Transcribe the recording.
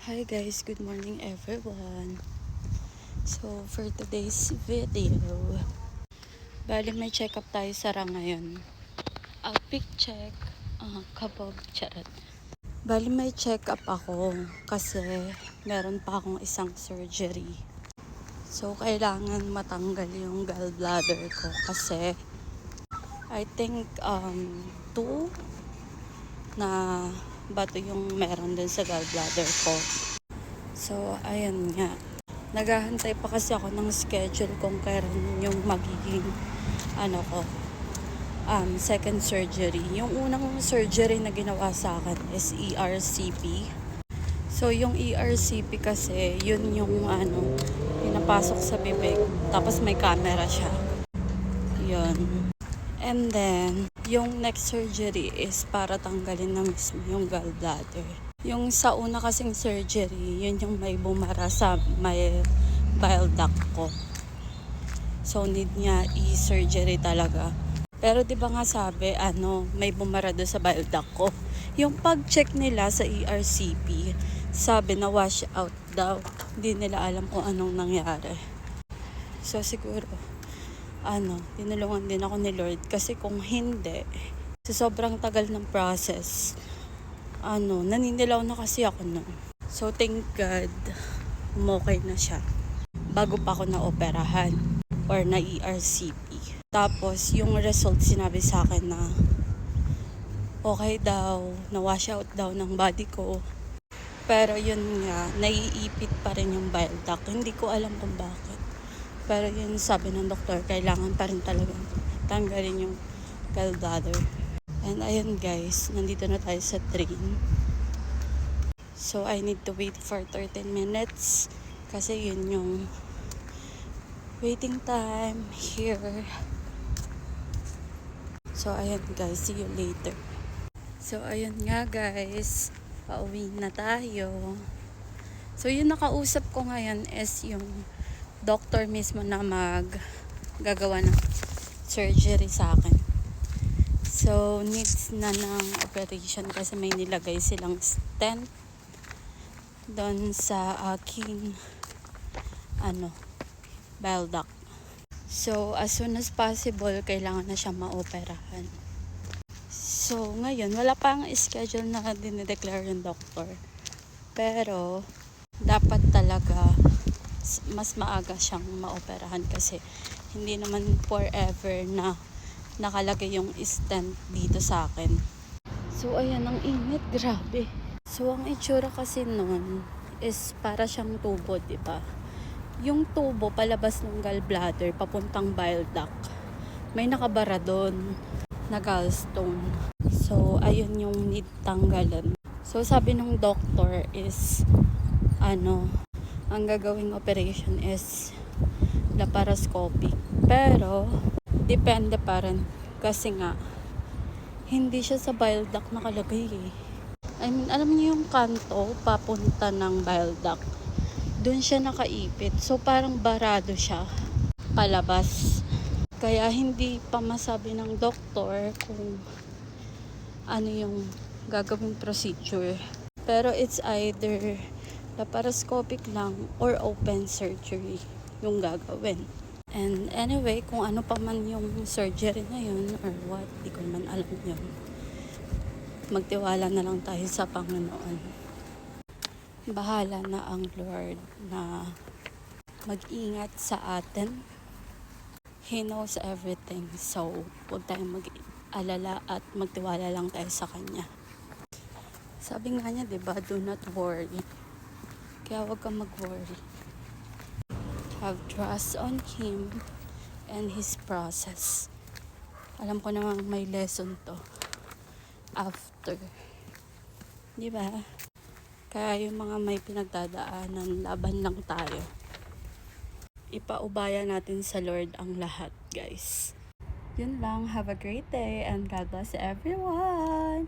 Hi guys, good morning everyone. So for today's video, bali may check up tayo sa ngayon. Pick check, kabog, charot. Bali may check up ako kasi meron pa akong isang surgery. So kailangan matanggal yung gallbladder ko kasi I think 2 na bato yung meron din sa gallbladder ko. So ayan nga. Naghahantay pa kasi ako ng schedule kung kailan yung magiging second surgery. Yung unang surgery na ginawa sa akin is ERCP. So yung ERCP kasi yun yung pinapasok sa bibig tapos may camera siya. Yun. And then yung next surgery is para tanggalin na mismo yung gallbladder. Yung sa una kasing surgery, yun yung may bumara sa may bile duct ko. So need niya i-surgery talaga. Pero 'di ba nga sabi, may bumara doon sa bile duct ko. Yung pag-check nila sa ERCP, sabi na wash out daw. Hindi nila alam kung anong nangyari. So siguro tinulungan din ako ni Lord kasi kung hindi, sa sobrang tagal ng process, naninilaw na kasi ako nun. So thank God, umokay na siya bago pa ako na-operahan or na ERCP. Tapos yung result sinabi sa akin na okay daw, na-wash out daw ng body ko. Pero yun nga, naiipit pa rin yung bile duct. Hindi ko alam kung bakit. Pero yun sabi ng doktor, kailangan pa rin talaga tanggalin yung gallbladder. And ayun guys, nandito na tayo sa train. So I need to wait for 13 minutes kasi yun yung waiting time here. So ayun guys, see you later. So ayun nga guys, pauwi na tayo. So yung nakausap ko ngayon is yung doctor mismo na gagawa ng surgery sa akin. So needs na ng operation kasi may nilagay silang stent doon sa aking bile duct. So as soon as possible kailangan na siya maoperahan. So ngayon wala pang schedule na dinideclare yung doctor. Pero dapat talaga mas maaga siyang maoperahan kasi hindi naman forever na nakalagay yung stent dito sa akin. So ayan, ang init, grabe. So ang itsura kasi nun is para siyang tubo, diba? Yung tubo palabas ng gallbladder papuntang bile duct. May nakabara doon na gallstone. So ayun yung need tanggalan. So sabi ng doctor is ang gagawing operation is laparoscopy. Pero depende pa rin kasi nga hindi siya sa bile duct nakalagay eh. I mean, alam niyo yung kanto papunta ng bile duct, doon siya nakaipit. So parang barado siya palabas. Kaya hindi pa masabi ng doktor kung ano yung gagawing procedure. Pero it's either laparoscopic lang or open surgery yung gagawin. And anyway, kung ano pa man yung surgery na yun or what, di ko man alam yun. Magtiwala na lang tayo sa Panginoon. Bahala na ang Lord na mag-ingat sa atin. He knows everything. So, huwag tayong mag-alala at magtiwala lang tayo sa Kanya. Sabi nga niya, diba, do not worry. Kaya huwag kang mag-worry. Have trust on Him and His process. Alam ko namang may lesson to after. Diba? Kaya yung mga may pinagdadaanan, laban lang tayo. Ipaubaya natin sa Lord ang lahat, guys. Yun lang. Have a great day and God bless everyone!